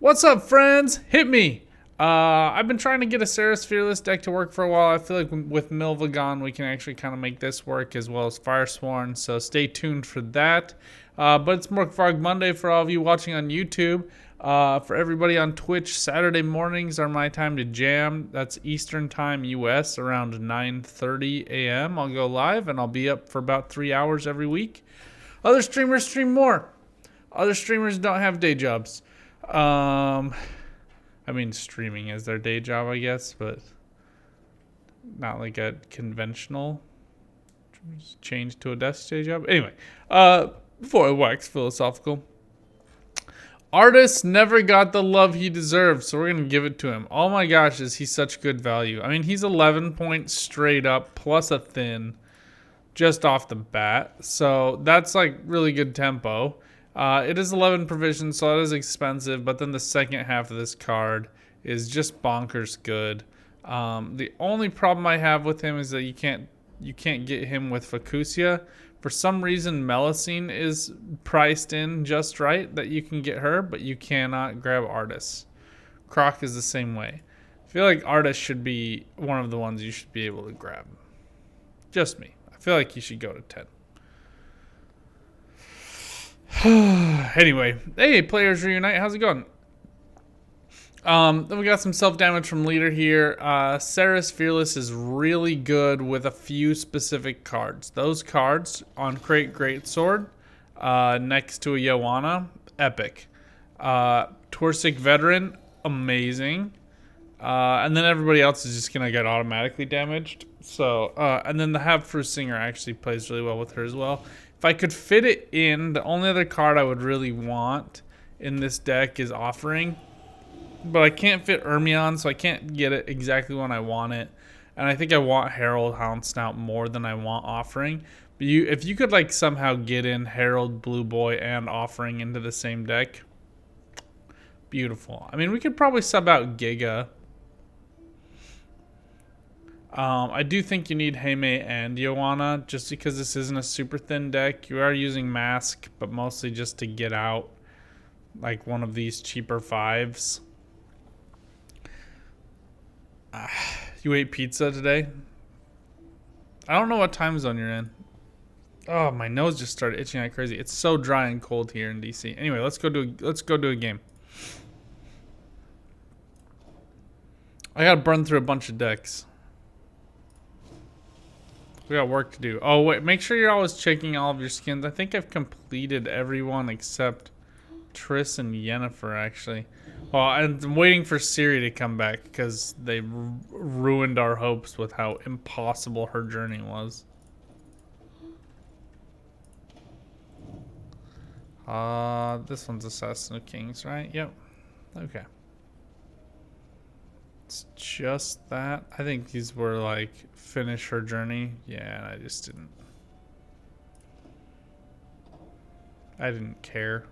What's up, friends? Hit me! I've been trying to get a Ceres Fearless deck to work for a while. I feel like with Milva gone, we can actually kind of make this work, as well as Firesworn, so stay tuned for that. But it's Morkvarg Monday for all of you watching on YouTube. For everybody on Twitch, Saturday mornings are my time to jam. That's Eastern Time US, around 9:30 a.m. I'll go live, and I'll be up for about 3 hours every week. Other streamers stream more. Other streamers don't have day jobs. I mean, streaming is their day job, I guess, but not like a conventional change to a desk day job. Anyway, before I wax philosophical, artist never got the love he deserved, so we're gonna give it to him. Oh my gosh, is he such good value? I mean, he's 11 points straight up plus a thin just off the bat, so that's like really good tempo. It is 11 provision, so it is expensive, but then the second half of this card is just bonkers good. The only problem I have with him is that you can't get him with Fucusia. For some reason, Melusine is priced in just right that you can get her, but you cannot grab Artis. Croc is the same way. I feel like Artis should be one of the ones you should be able to grab. Just me. I feel like you should go to 10. Anyway, hey, players reunite. How's it going? Then we got some self-damage from leader here. Ceres Fearless is really good with a few specific cards. Those cards on Crate Greatsword, next to a Joanna, epic. Torsic Veteran, amazing. And then everybody else is just gonna get automatically damaged. So, and then the Have Singer actually plays really well with her as well. If I could fit it in, the only other card I would really want in this deck is Offering. But I can't fit Ermion, so I can't get it exactly when I want it. And I think I want Herald Houndsnout more than I want Offering. But if you could like somehow get in Herald, Blue Boy, and Offering into the same deck, beautiful. I mean, we could probably sub out Giga. I do think you need Heimei and Joanna, just because this isn't a super thin deck. You are using Mask, but mostly just to get out like one of these cheaper 5s. You ate pizza today? I don't know what time zone you're in. Oh, my nose just started itching like crazy. It's so dry and cold here in DC. Anyway, let's go do a game. I gotta burn through a bunch of decks. We got work to do. Oh, wait. Make sure you're always checking all of your skins. I think I've completed everyone except Triss and Yennefer, actually. Well, I'm waiting for Ciri to come back because they ruined our hopes with how impossible her journey was. This one's Assassin of Kings, right? Yep. Okay. It's just that. I think these were like finish her journey. Yeah, I just didn't. I didn't care.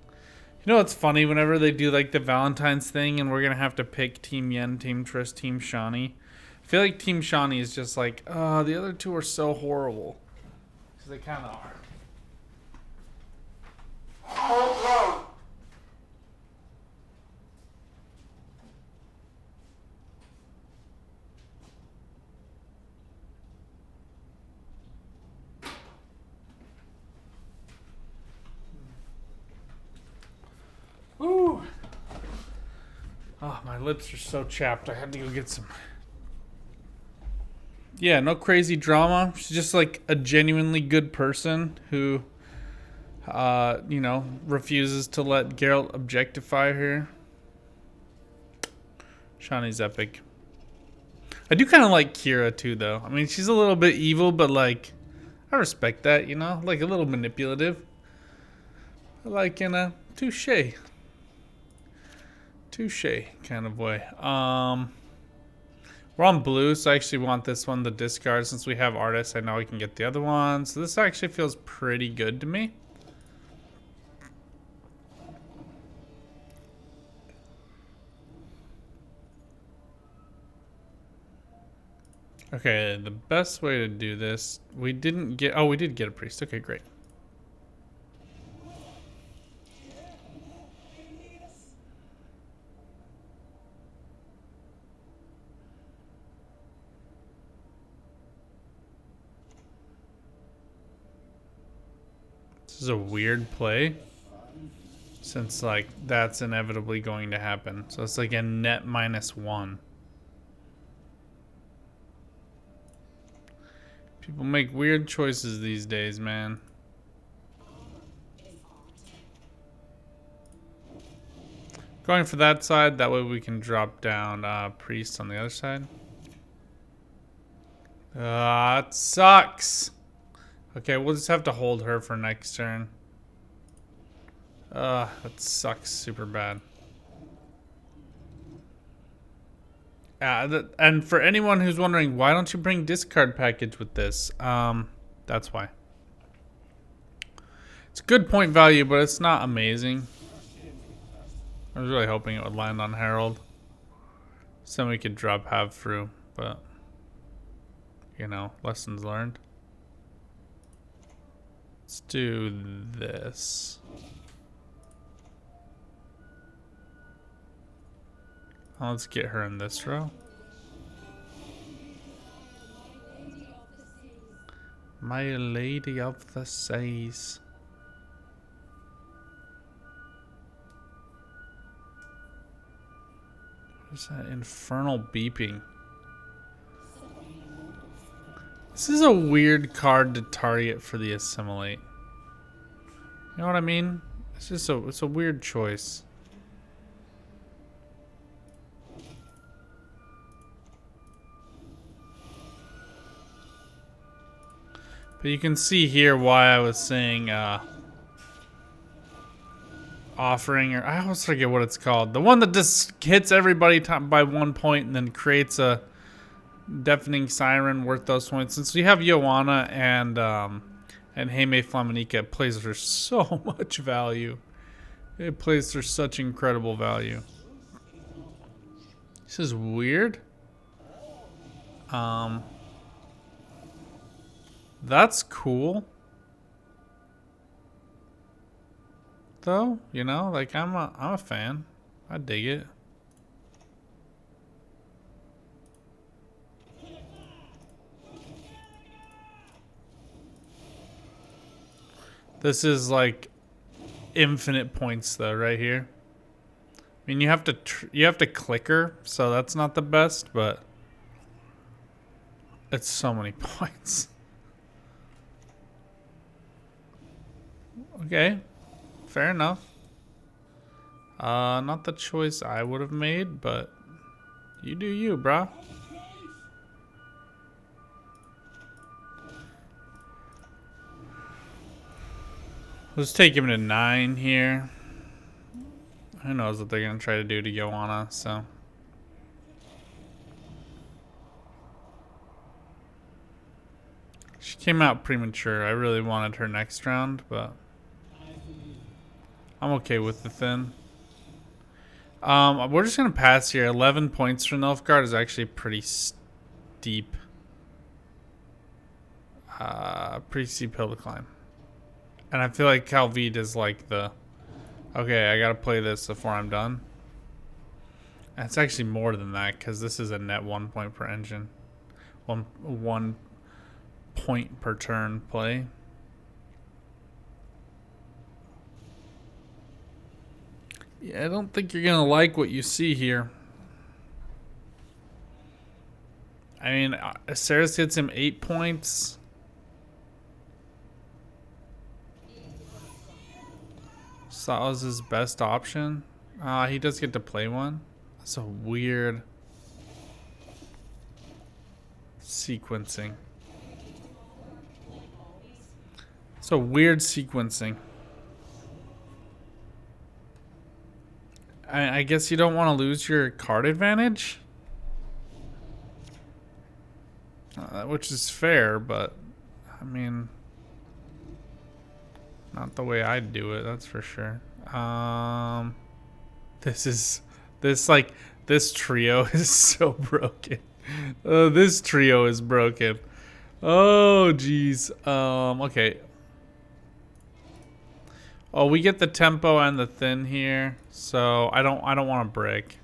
You know what's funny? Whenever they do like the Valentine's thing and we're gonna have to pick Team Yen, Team Triss, Team Shani, I feel like Team Shani is just like, oh, the other two are so horrible. Because they kind of are. Ooh. Oh, my lips are so chapped. I had to go get some. Yeah, no crazy drama. She's just like a genuinely good person who, you know, refuses to let Geralt objectify her. Shani's epic. I do kind of like Kira too, though. I mean, she's a little bit evil, but like, I respect that, you know? Like a little manipulative. Like in a touche kind of way. We're on blue, so I actually want this one to discard. Since we have Artists, I know we can get the other one. So this actually feels pretty good to me. Okay, the best way to do this, we didn't get, oh, we did get a priest. Okay, great. This is a weird play. Since, like, that's inevitably going to happen. So it's like a net -1. People make weird choices these days, man. Going for that side, that way we can drop down Priest on the other side. It sucks. Okay, we'll just have to hold her for next turn. That sucks super bad. And for anyone who's wondering, why don't you bring discard package with this? That's why. It's good point value, but it's not amazing. I was really hoping it would land on Herald. So we could drop half through, but you know, lessons learned. Let's do this. Let's get her in this row. My Lady of the Seas. What is that infernal beeping? This is a weird card to target for the Assimilate. You know what I mean? It's just it's a weird choice. But you can see here why I was saying offering, or I always forget what it's called. The one that just hits everybody by 1 point and then creates a deafening siren worth those points. Since we have Joanna and Heime Flamennica, it plays for so much value. It plays for such incredible value. This is weird. That's cool. Though, you know, like I'm a fan. I dig it. This is like infinite points though, right here. I mean, you have to click her, so that's not the best, but it's so many points. Okay, fair enough. Not the choice I would have made, but you do you, brah. Let's take him to 9 here. Who knows what they're gonna try to do to Joanna, so. She came out premature. I really wanted her next round, but I'm okay with the thin. We're just gonna pass here. 11 points for Nilfgaard is actually pretty steep. Pretty steep hill to climb. And I feel like Calvide is like the, okay, I gotta play this before I'm done. And it's actually more than that, because this is a net 1 point per engine. One point per turn play. Yeah, I don't think you're gonna like what you see here. I mean, Ceres gets him 8 points. That was his best option. He does get to play one. That's a weird sequencing. It's a weird sequencing. I guess you don't want to lose your card advantage, which is fair, but I mean, not the way I'd do it, that's for sure. This trio is so broken. This trio is broken. Oh geez. Okay. Oh, we get the tempo and the thin here, so I don't want to break.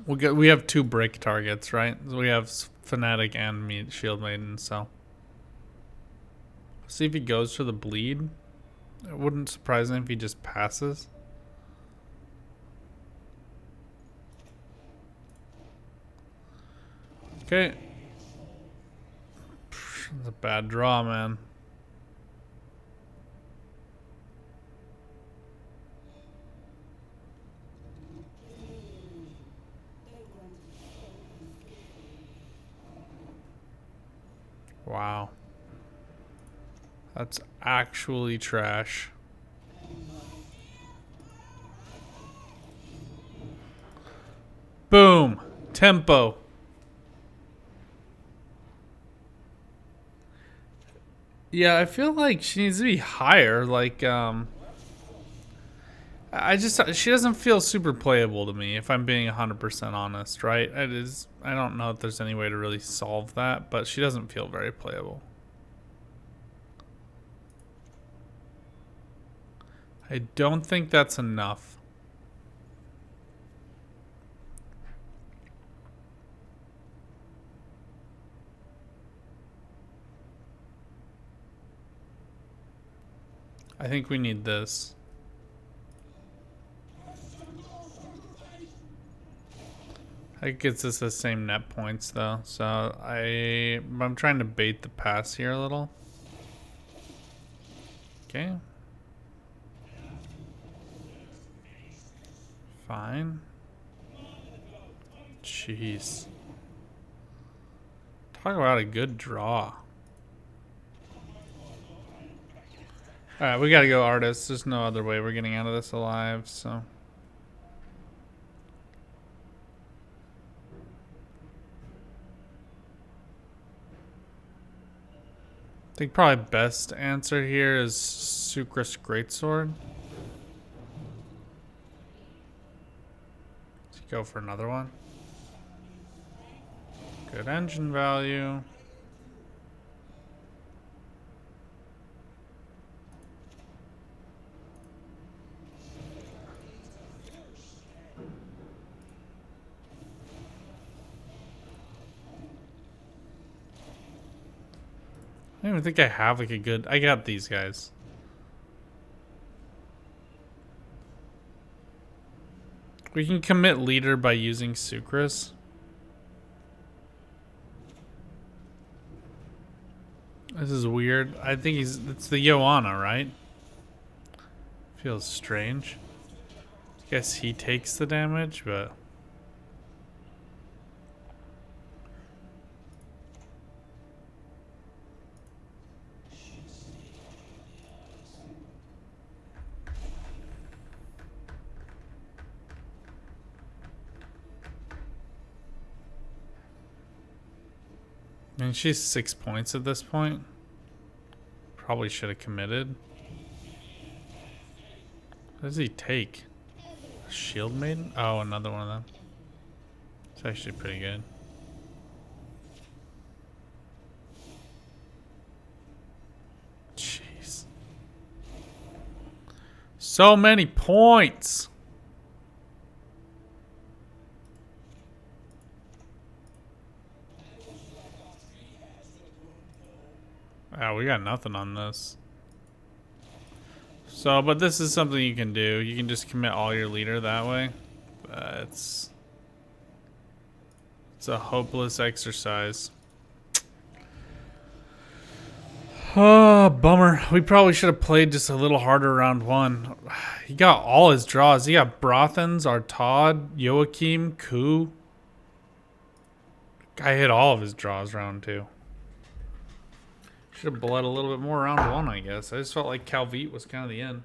We have 2 break targets, right? We have Fnatic and Shield Maiden, so See if he goes for the bleed. It wouldn't surprise me if he just passes. Okay. That's a bad draw, man. Wow. That's actually trash. Boom. Tempo. Yeah, I feel like she needs to be higher. Like, she doesn't feel super playable to me, if I'm being 100% honest, right? I don't know if there's any way to really solve that, but she doesn't feel very playable. I don't think that's enough. I think we need this. It gets us the same net points though, so I'm trying to bait the pass here a little. Okay. Fine. Jeez. Talk about a good draw. Alright, we gotta go artists. There's no other way we're getting out of this alive, so. I think probably best answer here is Sucrus Greatsword. Let's go for another one. Good engine value. I don't even think I have like a good... I got these guys. We can commit leader by using Sucrus. This is weird. I think it's the Joanna, right? Feels strange. Guess he takes the damage, but... I mean, she's 6 points at this point. Probably should have committed. What does he take? A Shield Maiden? Oh, another one of them. It's actually pretty good. Jeez. So many points! Oh, we got nothing on this. So, but this is something you can do. You can just commit all your leader that way. It's a hopeless exercise. Oh, bummer. We probably should have played just a little harder round one. He got all his draws. He got Brothens, Artaud, Joachim, Ku. Guy hit all of his draws round two. Should have bled a little bit more round one, I guess. I just felt like Calvite was kind of the end.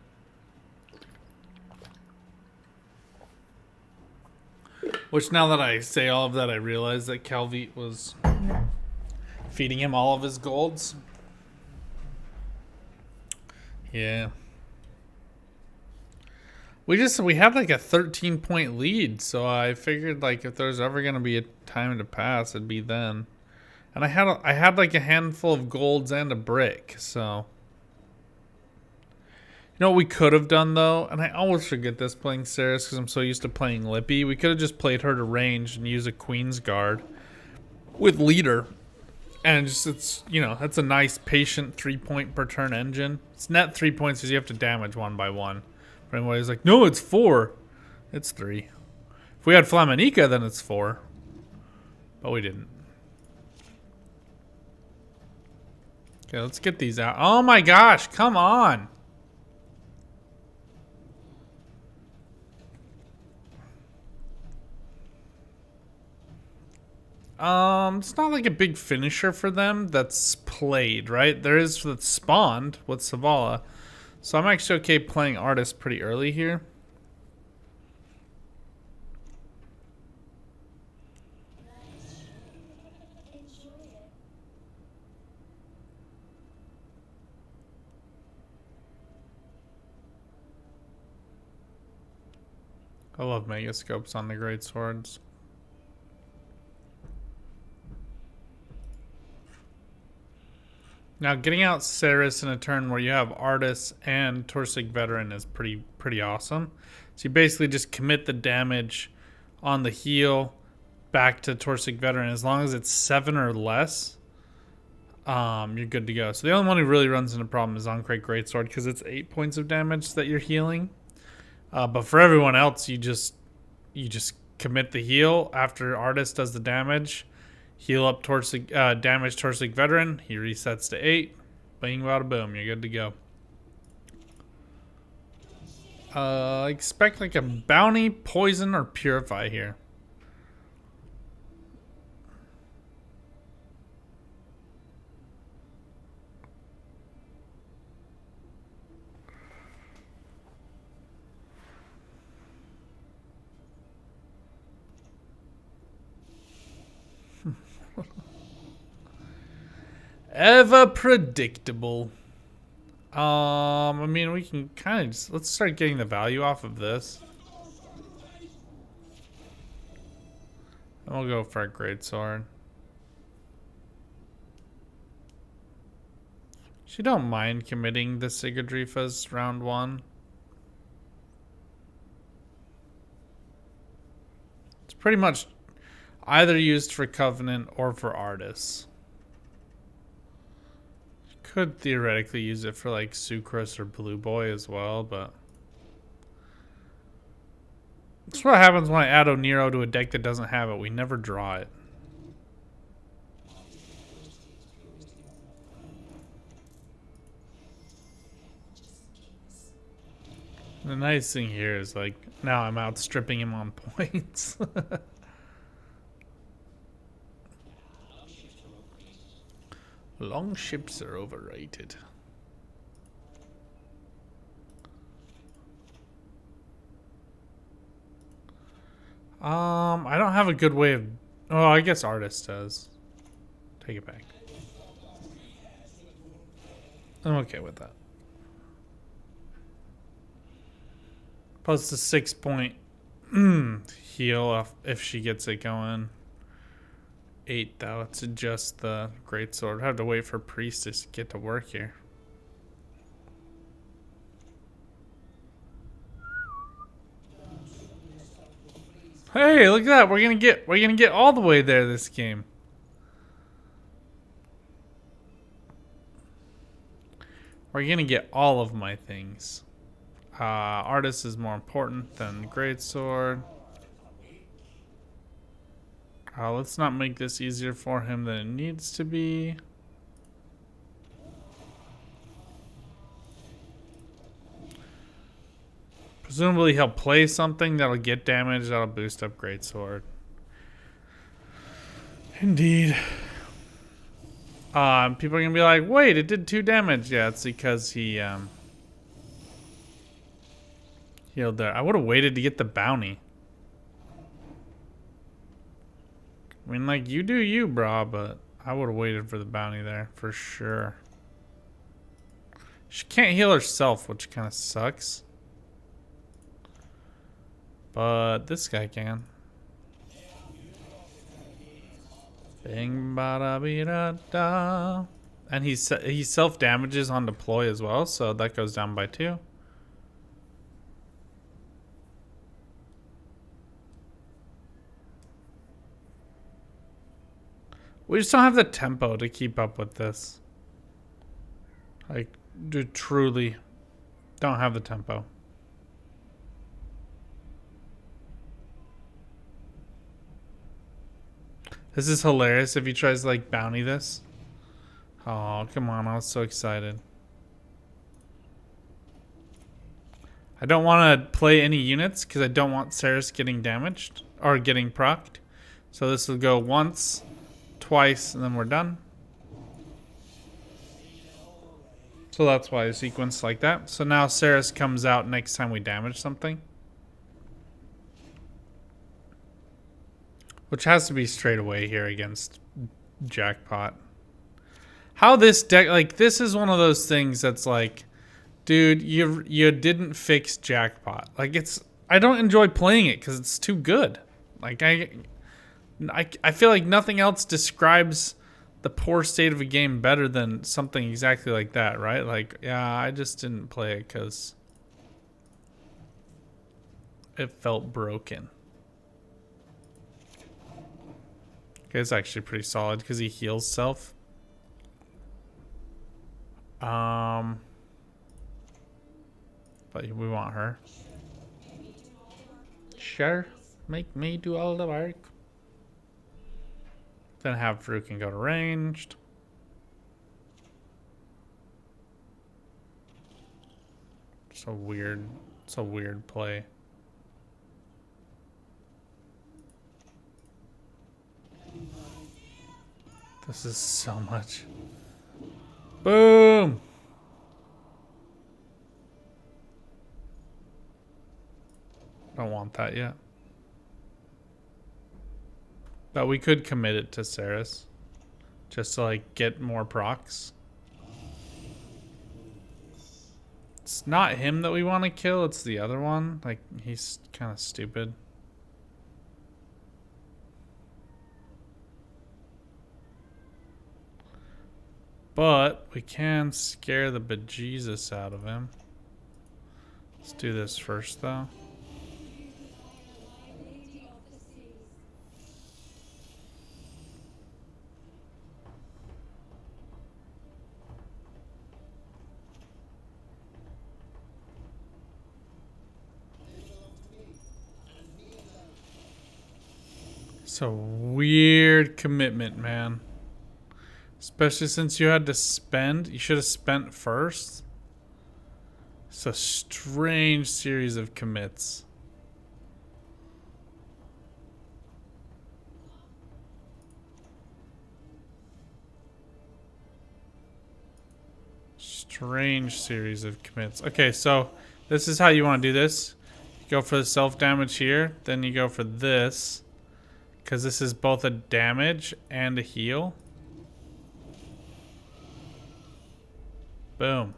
Which now that I say all of that, I realize that Calvite was feeding him all of his golds. Yeah. We had like a 13-point lead, so I figured like if there's ever gonna be a time to pass, it'd be then. And I had like a handful of golds and a brick, so. You know what we could have done though, and I always forget this playing Ceres because I'm so used to playing Lippy. We could have just played her to range and use a Queen's Guard with leader, And just, it's, you know, that's a nice patient 3-point per turn engine. It's net 3 points because you have to damage one by one. But anybody's like, no, it's 4. It's 3. If we had Flaminica, then it's 4. But we didn't. Okay, let's get these out. Oh my gosh, come on. It's not like a big finisher for them that's played, right? There is that's spawned with Savala. So I'm actually okay playing Artist pretty early here. I love Megascopes on the Great Swords. Now, getting out Ceres in a turn where you have Artis and Torsig Veteran is pretty awesome. So you basically just commit the damage on the heal back to Torsig Veteran. As long as it's 7 or less, you're good to go. So the only one who really runs into a problem is Ankh-Great Greatsword because it's 8 points of damage that you're healing. But for everyone else, you just commit the heal after Artis does the damage. Heal up Torsig, damage Torsig Veteran. He resets to 8. Bing, bada, boom. You're good to go. Expect like a bounty, poison, or purify here. Ever predictable. I mean, we can kind of just, let's start getting the value off of this. And we'll go for a Greatsword. She don't mind committing the Sigurdrifa's round 1. It's pretty much either used for Covenant or for Artis. Could theoretically use it for like Sucrose or Blue Boy as well, but that's what happens when I add Oniro to a deck that doesn't have it. We never draw it. The nice thing here is like now I'm outstripping him on points. Long ships are overrated. I don't have a good way of... Oh, I guess Artist does. Take it back. I'm okay with that. Plus the 6-point heal if she gets it going. 8 though to just the Greatsword. I have to wait for Priest to get to work here. Hey, look at that. We're gonna get all the way there this game. We're gonna get all of my things. Artist is more important than Greatsword. Let's not make this easier for him than it needs to be. Presumably he'll play something that'll get damage, that'll boost up Greatsword. Indeed. People are gonna be like, wait, it did 2 damage. Yeah, it's because he healed there. I would have waited to get the bounty. I mean, like, you do you, brah, but I would have waited for the bounty there, for sure. She can't heal herself, which kind of sucks. But this guy can. Bing, bada, bee, da. And he self-damages on deploy as well, so that goes down by 2. We just don't have the tempo to keep up with this. Like, truly don't have the tempo. This is hilarious if he tries to like bounty this. Oh, come on. I was so excited. I don't want to play any units because I don't want Ceres getting damaged or getting procced. So this will go once, twice, and then we're done. So that's why I sequence like that. So now Ceres comes out next time we damage something. Which has to be straight away here against Jackpot. How this deck, like, this is one of those things that's like, dude, you didn't fix Jackpot. Like, I don't enjoy playing it because it's too good. Like, I feel like nothing else describes the poor state of a game better than something exactly like that, right? Like, yeah, I just didn't play it because it felt broken. Okay, it's actually pretty solid because he heals self. But we want her. Sure, make me do all the work. Then have Drew can go to ranged. It's a weird play. This is so much. Boom! Don't want that yet. But we could commit it to Ceres. Just to like get more procs. It's not him that we want to kill, it's the other one. Like, he's kind of stupid. But we can scare the bejesus out of him. Let's do this first, though. It's a weird commitment, man. Especially since you had to spend. You should have spent first. It's a strange series of commits. Strange series of commits. Okay, so this is how you want to do this. You go for the self-damage here. Then you go for this. Because this is both a damage and a heal. Boom.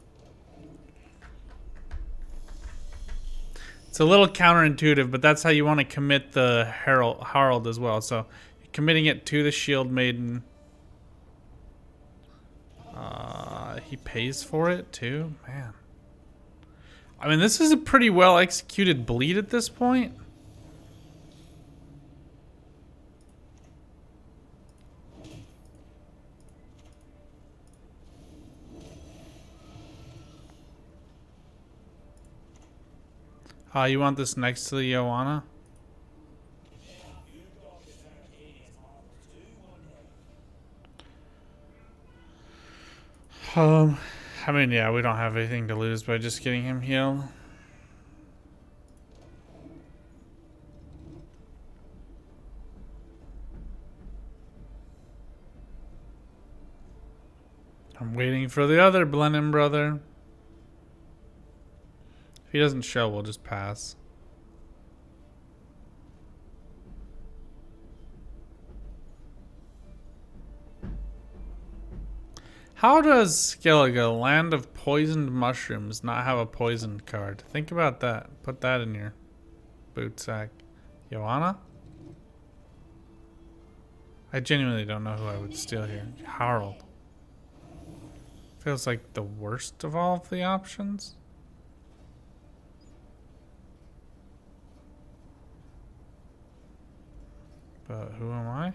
It's a little counterintuitive, but that's how you want to commit the Harald as well. So you're committing it to the Shield Maiden. He pays for it too? Man. I mean, this is a pretty well executed bleed at this point. You want this next to the Joanna? I mean, yeah, we don't have anything to lose by just getting him healed. I'm waiting for the other Blenheim brother. If he doesn't show, we'll just pass. How does Skellige, Land of Poisoned Mushrooms, not have a poisoned card? Think about that. Put that in your boot sack. Joanna? I genuinely don't know who I would steal here. Harald. Feels like the worst of all of the options. But who am I?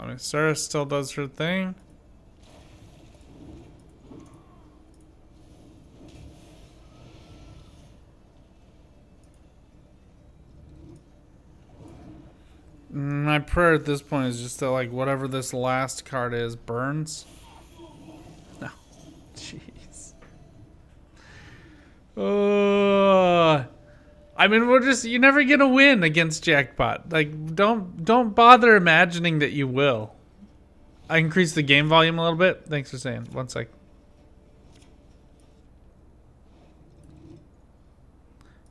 I mean, Sarah still does her thing. My prayer at this point is just that, like, whatever this last card is burns. No. Jeez. I mean, you're never gonna win against Jackpot. Like, don't bother imagining that you will. I increased the game volume a little bit. Thanks for saying. 1 sec.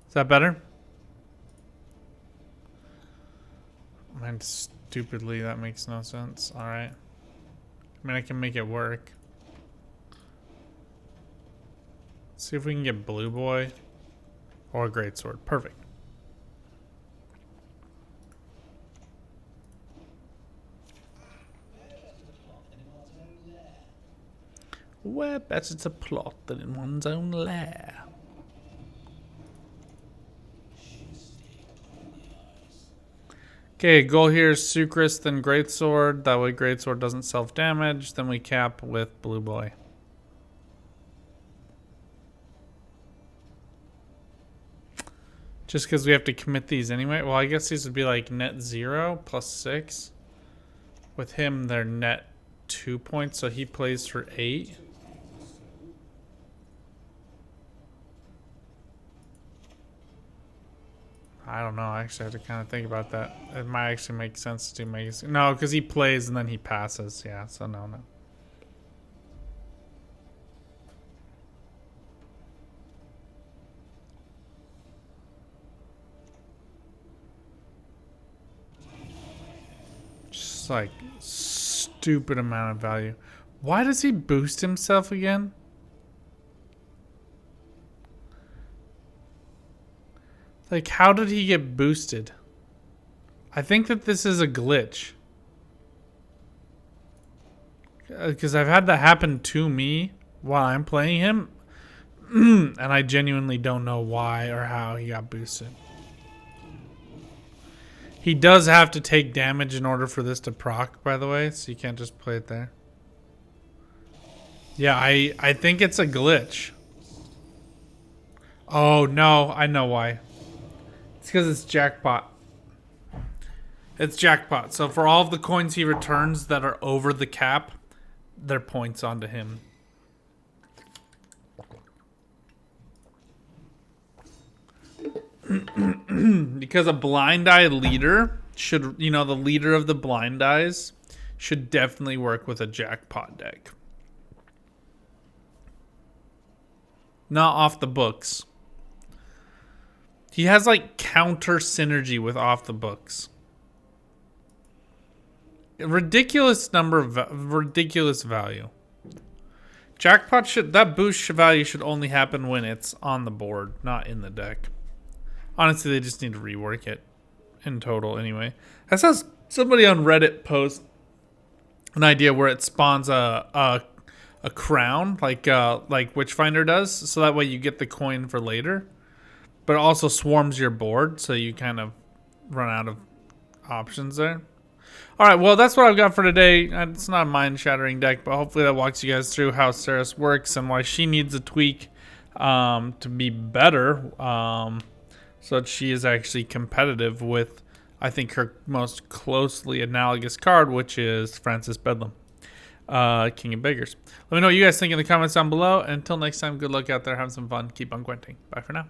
Is that better? Man, stupidly, that makes no sense. Alright. I mean, I can make it work. Let's see if we can get Blue Boy or Greatsword. Perfect. Where better to plot than in one's own lair? Okay, goal here is Sucrus, then Greatsword. That way Greatsword doesn't self-damage. Then we cap with Blue Boy. Just because we have to commit these anyway. Well, I guess these would be like net 0 plus 6. With him, they're net 2 points, so he plays for 8. I don't know. I actually have to kind of think about that. It might actually make sense to make it. No, because he plays and then he passes. Yeah, so no. Just like stupid amount of value. Why does he boost himself again? Like, how did he get boosted? I think that this is a glitch. Because I've had that happen to me while I'm playing him. And I genuinely don't know why or how he got boosted. He does have to take damage in order for this to proc, by the way. So you can't just play it there. Yeah, I think it's a glitch. Oh, no. I know why. It's because it's Jackpot. It's Jackpot. So for all of the coins he returns that are over the cap, they're points onto him. Because a blind eye leader should, you know, the leader of the blind eyes should definitely work with a Jackpot deck. Not off the books. He has like counter synergy with off the books. A ridiculous number of ridiculous value. Jackpot that boost value should only happen when it's on the board, not in the deck. Honestly, they just need to rework it in total anyway. I saw somebody on Reddit post an idea where it spawns a crown like Witchfinder does, so that way you get the coin for later. But it also swarms your board, so you kind of run out of options there. All right, well, that's what I've got for today. It's not a mind-shattering deck, but hopefully that walks you guys through how Ceres works and why she needs a tweak to be better, so that she is actually competitive with, I think, her most closely analogous card, which is Francis Bedlam, King of Beggars. Let me know what you guys think in the comments down below. And until next time, good luck out there. Have some fun. Keep on Gwenting. Bye for now.